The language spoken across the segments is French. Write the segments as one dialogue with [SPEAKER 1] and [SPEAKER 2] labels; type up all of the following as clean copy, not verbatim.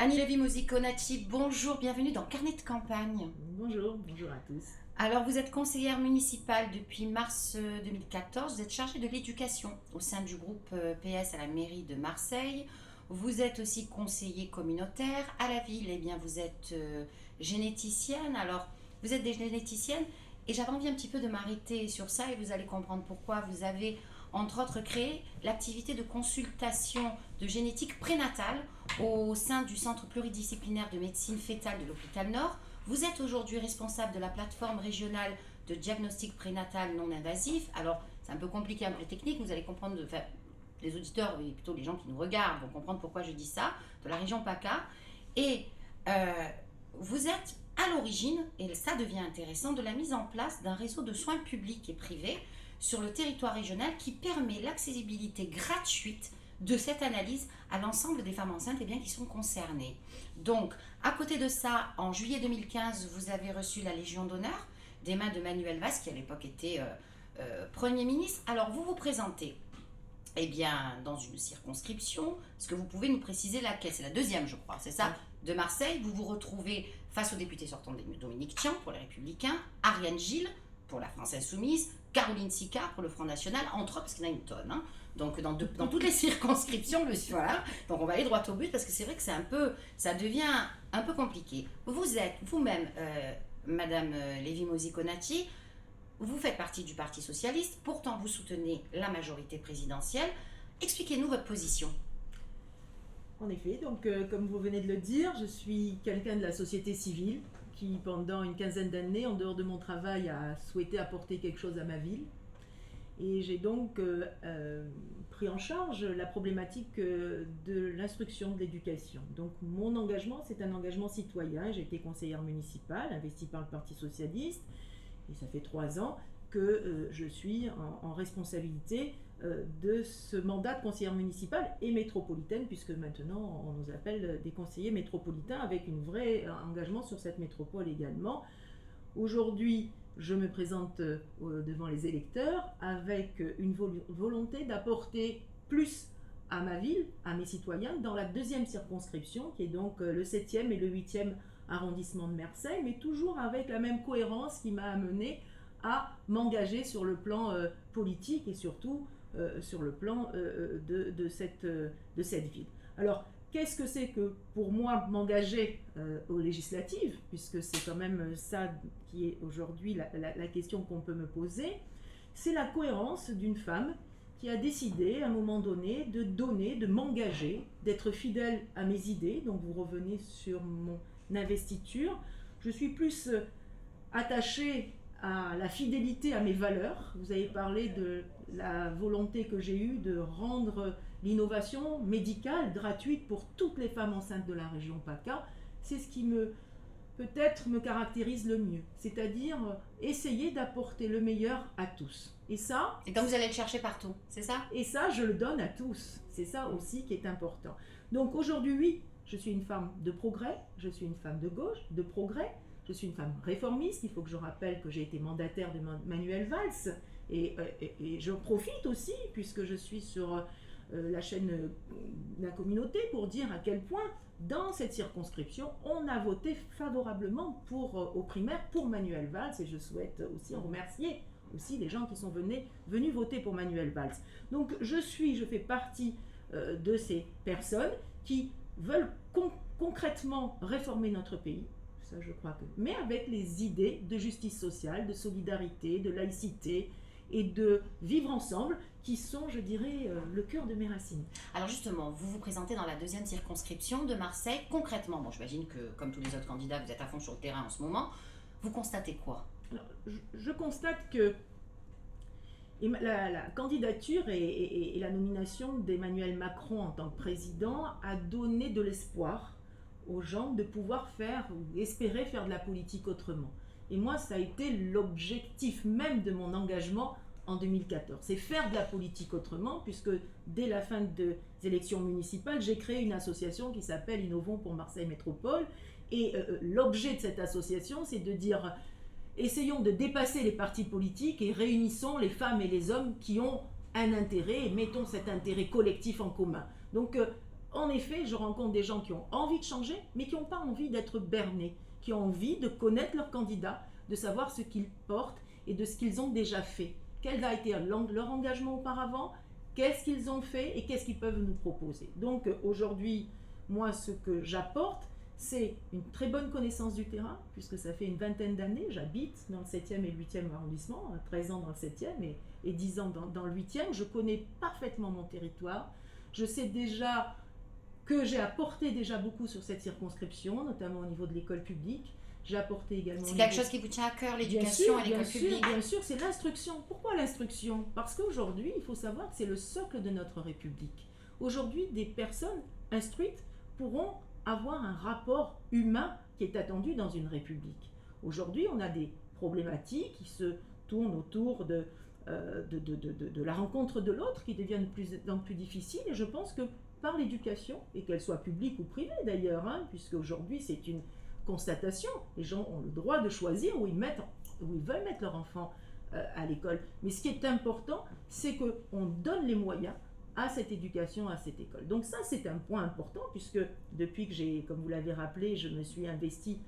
[SPEAKER 1] Annie Lévy-Mosiconati, bonjour, bienvenue dans Carnet de campagne.
[SPEAKER 2] Bonjour, bonjour à tous.
[SPEAKER 1] Alors, vous êtes conseillère municipale depuis mars 2014, vous êtes chargée de l'éducation au sein du groupe PS à la mairie de Marseille. Vous êtes aussi conseiller communautaire à la ville, eh bien vous êtes généticienne. Alors, vous êtes des généticiennes et j'avais envie un petit peu de m'arrêter sur ça et vous allez comprendre pourquoi. Vous avez entre autres créé l'activité de consultation de génétique prénatale au sein du centre pluridisciplinaire de médecine fétale de l'hôpital Nord. Vous êtes aujourd'hui responsable de la plateforme régionale de diagnostic prénatal non invasif. Alors, c'est un peu compliqué, un peu technique, vous allez comprendre, enfin, les auditeurs, et plutôt les gens qui nous regardent vont comprendre pourquoi je dis ça, de la région PACA. Et vous êtes à l'origine, et ça devient intéressant, de la mise en place d'un réseau de soins publics et privés sur le territoire régional qui permet l'accessibilité gratuite de cette analyse à l'ensemble des femmes enceintes et bien qui sont concernées. Donc, à côté de ça, en juillet 2015, vous avez reçu la Légion d'honneur des mains de Manuel Valls, qui à l'époque était Premier ministre. Alors, vous vous présentez eh bien, dans une circonscription, est-ce que vous pouvez nous préciser laquelle? C'est la deuxième, je crois, c'est ça, de Marseille. Vous vous retrouvez face au député sortant Dominique Tian pour les Républicains, Ariane Gilles pour la France Insoumise, Caroline Sicard pour le Front National, entre autres, parce qu'il y en a une tonne. Hein. Donc, dans toutes les circonscriptions, voilà. Donc, on va aller droit au but parce que c'est vrai que ça devient un peu compliqué. Vous êtes vous-même, Madame Lévy-Mosiconati, vous faites partie du Parti Socialiste, pourtant vous soutenez la majorité présidentielle. Expliquez-nous votre position.
[SPEAKER 2] En effet, donc comme vous venez de le dire, je suis quelqu'un de la société civile qui, pendant une quinzaine d'années, en dehors de mon travail, a souhaité apporter quelque chose à ma ville. Et j'ai donc pris en charge la problématique de l'instruction, de l'éducation. Donc mon engagement, c'est un engagement citoyen. J'ai été conseillère municipale, investie par le Parti Socialiste, et ça fait 3 ans que je suis en responsabilité de ce mandat de conseillère municipale et métropolitaine, puisque maintenant on nous appelle des conseillers métropolitains avec un vrai engagement sur cette métropole également. Aujourd'hui, je me présente devant les électeurs avec une volonté d'apporter plus à ma ville, à mes citoyens, dans la deuxième circonscription, qui est donc le 7e et le 8e arrondissement de Marseille, mais toujours avec la même cohérence qui m'a amené à m'engager sur le plan politique et surtout sur le plan de cette ville. Alors, qu'est-ce que c'est que pour moi m'engager aux législatives, puisque c'est quand même ça qui est aujourd'hui la question qu'on peut me poser? C'est la cohérence d'une femme qui a décidé à un moment donné de m'engager, d'être fidèle à mes idées. Donc vous revenez sur mon investiture. Je suis plus attachée à la fidélité à mes valeurs. Vous avez parlé de la volonté que j'ai eue de rendre l'innovation médicale gratuite pour toutes les femmes enceintes de la région PACA. C'est ce qui peut-être me caractérise le mieux, c'est-à-dire essayer d'apporter le meilleur à tous.
[SPEAKER 1] Et donc vous allez le chercher partout, c'est ça?
[SPEAKER 2] Et ça, je le donne à tous. C'est ça aussi qui est important. Donc aujourd'hui, oui, je suis une femme de progrès, je suis une femme de gauche, de progrès, je suis une femme réformiste. Il faut que je rappelle que j'ai été mandataire de Manuel Valls et je profite aussi, puisque je suis sur la chaîne de la communauté, pour dire à quel point dans cette circonscription on a voté favorablement aux primaires pour Manuel Valls, et je souhaite aussi en remercier aussi les gens qui sont venus voter pour Manuel Valls. Donc je fais partie de ces personnes qui veulent concrètement réformer notre pays. Ça, je crois que, mais avec les idées de justice sociale, de solidarité, de laïcité et de vivre ensemble, qui sont, je dirais, le cœur de mes racines.
[SPEAKER 1] Alors justement, vous vous présentez dans la deuxième circonscription de Marseille. Concrètement, bon, j'imagine que, comme tous les autres candidats, vous êtes à fond sur le terrain en ce moment. Vous constatez quoi?
[SPEAKER 2] Alors, je constate que la candidature et la nomination d'Emmanuel Macron en tant que président a donné de l'espoir aux gens de pouvoir faire ou espérer faire de la politique autrement. Et moi, ça a été l'objectif même de mon engagement en 2014. C'est faire de la politique autrement, puisque dès la fin des élections municipales, j'ai créé une association qui s'appelle Innovons pour Marseille Métropole. Et l'objet de cette association, c'est de dire, essayons de dépasser les partis politiques et réunissons les femmes et les hommes qui ont un intérêt et mettons cet intérêt collectif en commun. Donc, en effet, je rencontre des gens qui ont envie de changer, mais qui n'ont pas envie d'être bernés, qui ont envie de connaître leur candidat, de savoir ce qu'ils portent et de ce qu'ils ont déjà fait. Quel a été leur engagement auparavant, qu'est-ce qu'ils ont fait et qu'est-ce qu'ils peuvent nous proposer. Donc aujourd'hui, moi, ce que j'apporte, c'est une très bonne connaissance du terrain, puisque ça fait une vingtaine d'années, j'habite dans le 7e et 8e arrondissement, 13 ans dans le 7e et 10 ans dans le 8e. Je connais parfaitement mon territoire. Je sais déjà que j'ai apporté déjà beaucoup sur cette circonscription, notamment au niveau de l'école publique. J'ai apporté également...
[SPEAKER 1] C'est quelque chose qui vous tient à cœur, l'éducation et l'école publique?
[SPEAKER 2] Bien sûr, c'est l'instruction. Pourquoi l'instruction? Parce qu'aujourd'hui, il faut savoir que c'est le socle de notre République. Aujourd'hui, des personnes instruites pourront avoir un rapport humain qui est attendu dans une République. Aujourd'hui, on a des problématiques qui se tournent autour de la rencontre de l'autre, qui deviennent de plus en plus difficiles, et je pense que par l'éducation, et qu'elle soit publique ou privée d'ailleurs, puisque aujourd'hui c'est une constatation, les gens ont le droit de choisir où ils veulent mettre leur enfant à l'école. Mais ce qui est important, c'est qu'on donne les moyens à cette éducation, à cette école. Donc ça, c'est un point important, puisque depuis que j'ai, comme vous l'avez rappelé, je me suis investie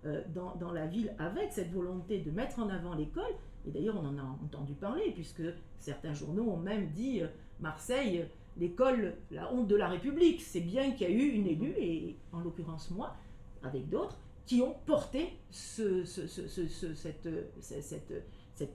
[SPEAKER 2] dans la ville avec cette volonté de mettre en avant l'école, et d'ailleurs on en a entendu parler, puisque certains journaux ont même dit Marseille, l'école, la honte de la République. C'est bien qu'il y a eu une élue, et en l'occurrence moi, avec d'autres, qui ont porté cette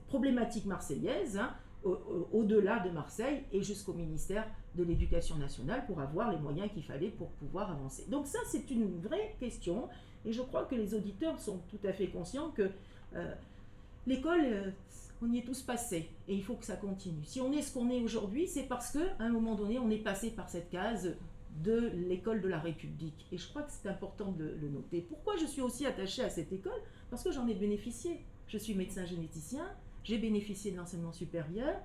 [SPEAKER 2] problématique marseillaise au-delà de Marseille et jusqu'au ministère de l'Éducation nationale pour avoir les moyens qu'il fallait pour pouvoir avancer. Donc ça, c'est une vraie question, et je crois que les auditeurs sont tout à fait conscients que l'école, on y est tous passés, et il faut que ça continue. Si on est ce qu'on est aujourd'hui, c'est parce qu'à un moment donné, on est passé par cette case de l'école de la République. Et je crois que c'est important de le noter. Pourquoi je suis aussi attachée à cette école? Parce que j'en ai bénéficié. Je suis médecin généticien, j'ai bénéficié de l'enseignement supérieur.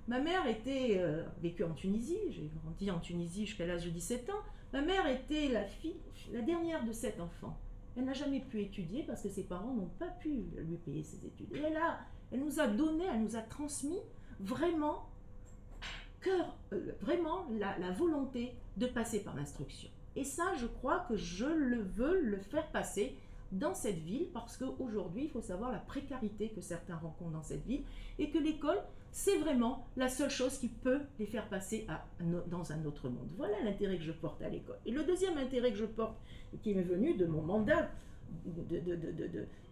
[SPEAKER 2] Ma mère était vécue en Tunisie, j'ai grandi en Tunisie jusqu'à l'âge de 17 ans. Ma mère était la dernière de 7 enfants. Elle n'a jamais pu étudier parce que ses parents n'ont pas pu lui payer ses études. Et elle nous a donné, elle nous a transmis vraiment la volonté de passer par l'instruction. Et ça, je crois que je veux le faire passer dans cette ville, parce qu'aujourd'hui, il faut savoir la précarité que certains rencontrent dans cette ville, et que l'école, c'est vraiment la seule chose qui peut les faire passer dans un autre monde. Voilà l'intérêt que je porte à l'école. Et le deuxième intérêt que je porte, et qui m'est venu de mon mandat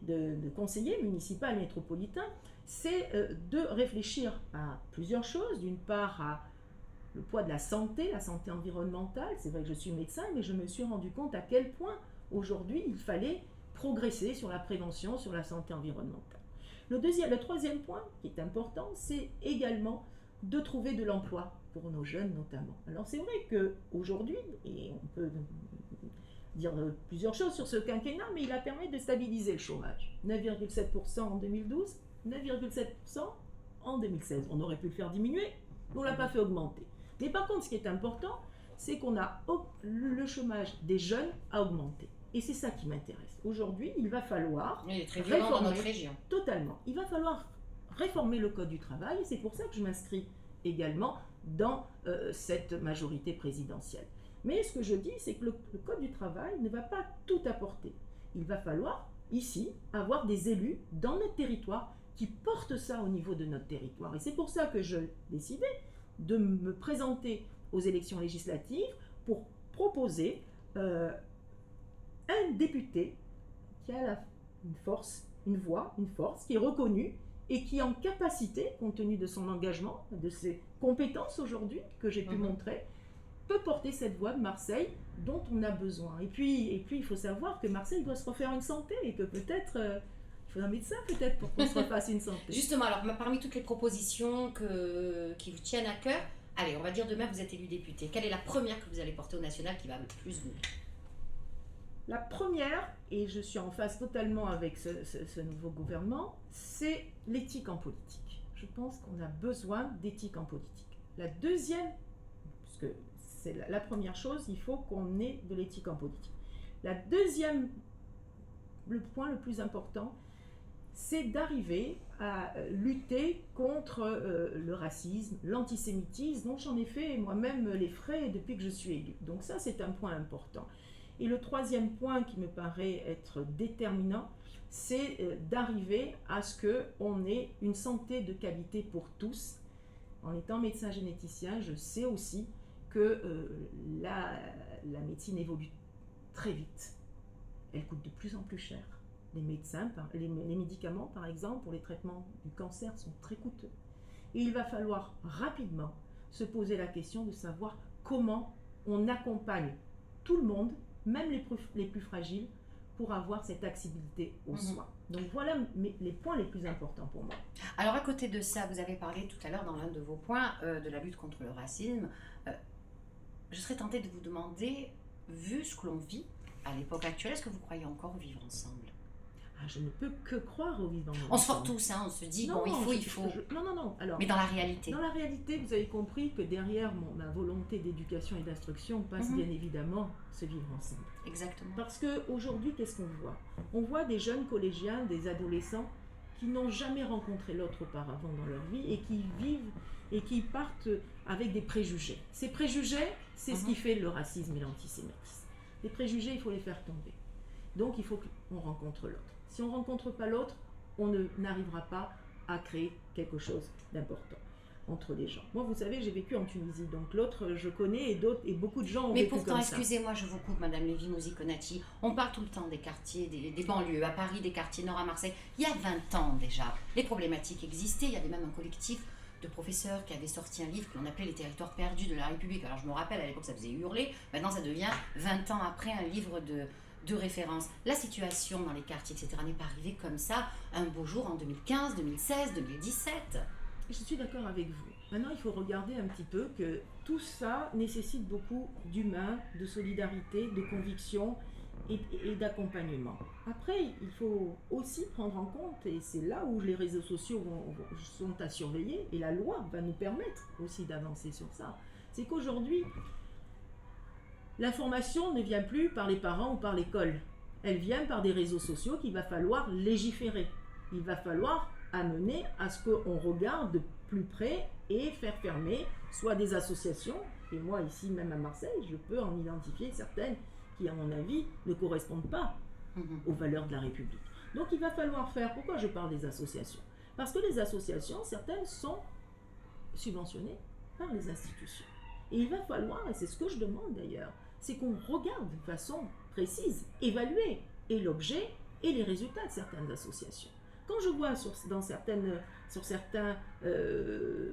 [SPEAKER 2] de conseiller municipal métropolitain, c'est de réfléchir à plusieurs choses. D'une part, à le poids de la santé environnementale. C'est vrai que je suis médecin, mais je me suis rendu compte à quel point aujourd'hui il fallait progresser sur la prévention, sur la santé environnementale. Le troisième point qui est important, c'est également de trouver de l'emploi pour nos jeunes notamment. Alors c'est vrai qu'aujourd'hui, et on peut dire plusieurs choses sur ce quinquennat, mais il a permis de stabiliser le chômage. 9,7% en 2012, 9,7% en 2016. On aurait pu le faire diminuer, mais on ne l'a pas fait augmenter. Mais par contre, ce qui est important, c'est qu'on a le chômage des jeunes a augmenté. Et c'est ça qui m'intéresse. Aujourd'hui, il va falloir
[SPEAKER 1] il est très violent dans notre région.
[SPEAKER 2] Totalement. Il va falloir réformer le Code du travail, et c'est pour ça que je m'inscris également dans cette majorité présidentielle. Mais ce que je dis, c'est que le Code du travail ne va pas tout apporter. Il va falloir, ici, avoir des élus dans notre territoire qui portent ça au niveau de notre territoire. Et c'est pour ça que j'ai décidé de me présenter aux élections législatives pour proposer un député qui a une force, une voix, une force, qui est reconnue et qui est en capacité, compte tenu de son engagement, de ses compétences aujourd'hui que j'ai pu montrer, peut porter cette voix de Marseille dont on a besoin. Et puis il faut savoir que Marseille doit se refaire une santé, et que peut-être il faut un médecin peut-être pour qu'on se refasse une santé.
[SPEAKER 1] Justement, alors parmi toutes les propositions qui vous tiennent à cœur, allez, on va dire demain vous êtes élu député. Quelle est la première que vous allez porter au national qui va le plus vous?
[SPEAKER 2] La première, et je suis en phase totalement avec ce nouveau gouvernement, c'est l'éthique en politique. Je pense qu'on a besoin d'éthique en politique. La deuxième, parce que c'est la première chose, il faut qu'on ait de l'éthique en politique. La deuxième, le point le plus important, c'est d'arriver à lutter contre le racisme, l'antisémitisme, dont j'en ai fait moi-même les frais depuis que je suis élue. Donc ça, c'est un point important. Et le troisième point qui me paraît être déterminant, c'est d'arriver à ce qu'on ait une santé de qualité pour tous. En étant médecin généticien, je sais aussi que la médecine évolue très vite. Elle coûte de plus en plus cher. Les médicaments, par exemple, pour les traitements du cancer sont très coûteux. Et il va falloir rapidement se poser la question de savoir comment on accompagne tout le monde, même les plus fragiles, pour avoir cette accessibilité aux soins. Donc voilà les points les plus importants pour moi.
[SPEAKER 1] Alors à côté de ça, vous avez parlé tout à l'heure dans l'un de vos points de la lutte contre le racisme. Je serais tentée de vous demander, vu ce que l'on vit à l'époque actuelle, est-ce que vous croyez encore au vivre ensemble?
[SPEAKER 2] Je ne peux que croire au vivre ensemble.
[SPEAKER 1] On se force tous, on se dit, non, bon, il faut.
[SPEAKER 2] Non. Alors,
[SPEAKER 1] mais dans la réalité.
[SPEAKER 2] Dans la réalité, vous avez compris que derrière ma volonté d'éducation et d'instruction passe bien évidemment ce vivre ensemble.
[SPEAKER 1] Exactement.
[SPEAKER 2] Parce qu'aujourd'hui, qu'est-ce qu'on voit? On voit des jeunes collégiens, des adolescents qui n'ont jamais rencontré l'autre auparavant dans leur vie et qui vivent et qui partent avec des préjugés. Ces préjugés, c'est ce qui fait le racisme et l'antisémitisme. Les préjugés, il faut les faire tomber. Donc, il faut qu'on rencontre l'autre. Si on ne rencontre pas l'autre, on n'arrivera pas à créer quelque chose d'important entre les gens. Moi, vous savez, j'ai vécu en Tunisie, donc l'autre, je connais, et beaucoup de gens ont vécu comme ça.
[SPEAKER 1] Mais pourtant, excusez-moi, je vous coupe, Madame Lévy-Mouzi-Konati, on parle tout le temps des quartiers, des banlieues, à Paris, des quartiers nord à Marseille. Il y a 20 ans déjà, les problématiques existaient, il y avait même un collectif de professeurs qui avait sorti un livre que l'on appelait Les territoires perdus de la République. Alors je me rappelle, à l'époque, ça faisait hurler, maintenant ça devient 20 ans après un livre de référence. La situation dans les quartiers, etc., n'est pas arrivée comme ça un beau jour en 2015, 2016, 2017.
[SPEAKER 2] Je suis d'accord avec vous. Maintenant, il faut regarder un petit peu que tout ça nécessite beaucoup d'humain, de solidarité, de conviction et d'accompagnement. Après, il faut aussi prendre en compte, et c'est là où les réseaux sociaux sont à surveiller, et la loi va nous permettre aussi d'avancer sur ça, c'est qu'aujourd'hui, l'information ne vient plus par les parents ou par l'école. Elle vient par des réseaux sociaux qu'il va falloir légiférer. Il va falloir amener à ce qu'on regarde de plus près et faire fermer soit des associations, et moi ici même à Marseille, je peux en identifier certaines qui à mon avis ne correspondent pas aux valeurs de la République. Donc il va falloir faire, pourquoi je parle des associations? Parce que les associations, certaines sont subventionnées par les institutions. Et il va falloir, et c'est ce que je demande d'ailleurs, c'est qu'on regarde de façon précise, évaluer et l'objet et les résultats de certaines associations. Quand je vois sur certains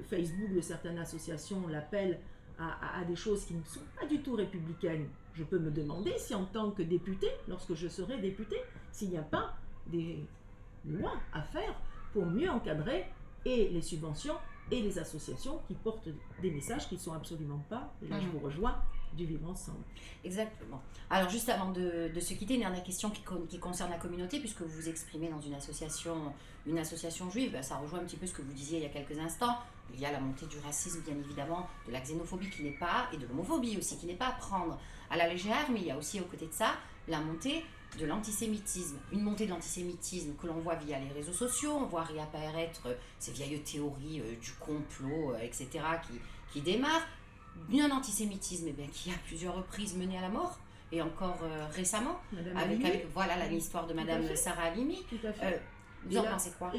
[SPEAKER 2] Facebook de certaines associations l'appel à des choses qui ne sont pas du tout républicaines, je peux me demander si en tant que député, lorsque je serai député, s'il n'y a pas des lois à faire pour mieux encadrer et les subventions et les associations qui portent des messages qui ne sont absolument pas, et là je vous rejoins, du vivre ensemble.
[SPEAKER 1] Exactement. Alors juste avant de se quitter, une dernière question qui concerne la communauté, puisque vous vous exprimez dans une association juive, ça rejoint un petit peu ce que vous disiez il y a quelques instants. Il y a la montée du racisme, bien évidemment, de la xénophobie qui n'est pas, et de l'homophobie aussi, qui n'est pas à prendre à la légère, mais il y a aussi aux côtés de ça la montée de l'antisémitisme. Une montée de l'antisémitisme que l'on voit via les réseaux sociaux, on voit réapparaître ces vieilles théories du complot, etc., qui démarrent. Un antisémitisme qui a plusieurs reprises mené à la mort, et encore récemment, avec voilà l'histoire de Madame Sarah Halimi.
[SPEAKER 2] Tout à fait.
[SPEAKER 1] Vous en pensez quoi?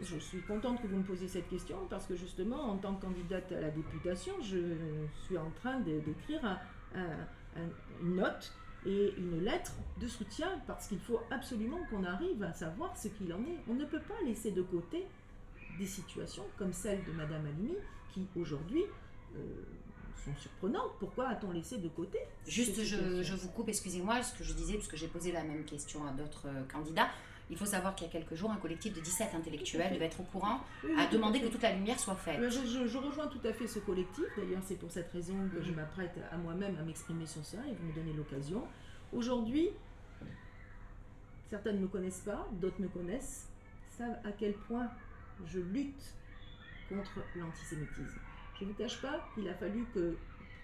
[SPEAKER 2] Je suis contente que vous me posiez cette question, parce que justement, en tant que candidate à la députation, je suis en train d'écrire une note et une lettre de soutien, parce qu'il faut absolument qu'on arrive à savoir ce qu'il en est. On ne peut pas laisser de côté des situations comme celle de Madame Halimi, qui aujourd'hui sont surprenantes. Pourquoi a-t-on laissé de côté?
[SPEAKER 1] Juste, je vous coupe, excusez-moi, ce que je disais, puisque j'ai posé la même question à d'autres candidats. Il faut savoir qu'il y a quelques jours, un collectif de 17 intellectuels devait être au courant, à demander que toute la lumière soit faite.
[SPEAKER 2] Je rejoins tout à fait ce collectif. D'ailleurs, c'est pour cette raison que je m'apprête à moi-même à m'exprimer sur ça, et vous me donnez l'occasion. Aujourd'hui, certaines ne me connaissent pas, d'autres me connaissent, savent à quel point je lutte contre l'antisémitisme. Je ne vous cache pas qu'il a fallu que,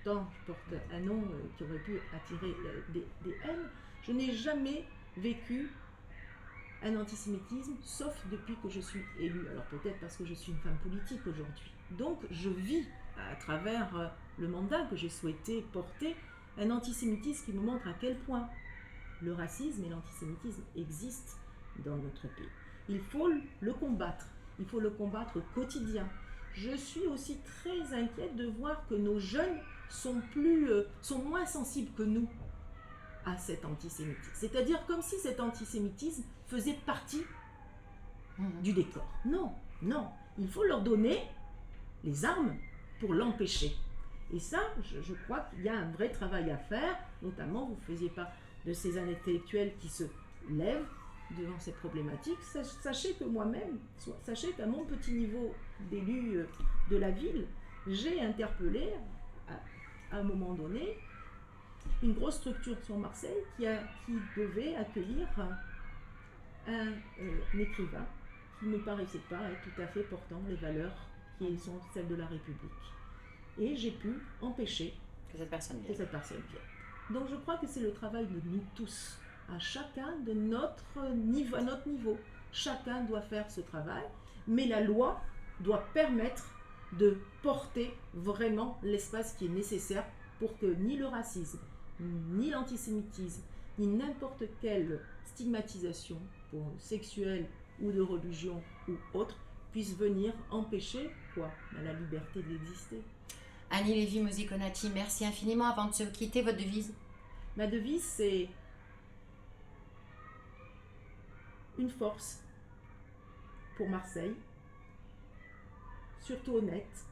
[SPEAKER 2] pourtant je porte un nom qui aurait pu attirer des haines, je n'ai jamais vécu un antisémitisme, sauf depuis que je suis élue. Alors peut-être parce que je suis une femme politique aujourd'hui. Donc je vis à travers le mandat que j'ai souhaité porter un antisémitisme qui nous montre à quel point le racisme et l'antisémitisme existent dans notre pays. Il faut le combattre. Il faut le combattre au quotidien. Je suis aussi très inquiète de voir que nos jeunes sont moins sensibles que nous à cet antisémitisme. C'est-à-dire comme si cet antisémitisme faisait partie du décor. Non, non. Il faut leur donner les armes pour l'empêcher. Et ça, je crois qu'il y a un vrai travail à faire, notamment vous faisiez part de ces intellectuels qui se lèvent devant ces problématiques. Sachez que moi-même, sachez qu'à mon petit niveau d'élu de la ville, j'ai interpellé à un moment donné une grosse structure sur Marseille qui devait accueillir un écrivain qui ne me paraissait pas être tout à fait portant les valeurs qui sont celles de la République. Et j'ai pu empêcher
[SPEAKER 1] que cette personne
[SPEAKER 2] vienne. Donc je crois que c'est le travail de nous tous, à chacun de notre niveau. Chacun doit faire ce travail, mais la loi doit permettre de porter vraiment l'espace qui est nécessaire pour que ni le racisme, ni l'antisémitisme, ni n'importe quelle stigmatisation sexuelle ou de religion ou autre puisse venir empêcher la liberté d'exister.
[SPEAKER 1] Annie Lévy-Mosey-Konati, merci infiniment. Avant de se quitter, votre devise?
[SPEAKER 2] Ma devise, c'est une force pour Marseille, surtout honnête,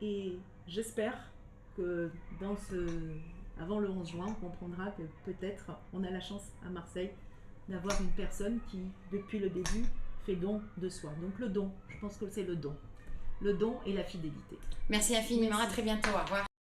[SPEAKER 2] et j'espère que avant le 11 juin, on comprendra que peut-être on a la chance à Marseille d'avoir une personne qui, depuis le début, fait don de soi. Donc le don, je pense que c'est le don et la fidélité.
[SPEAKER 1] Merci infiniment, merci. À très bientôt, au revoir.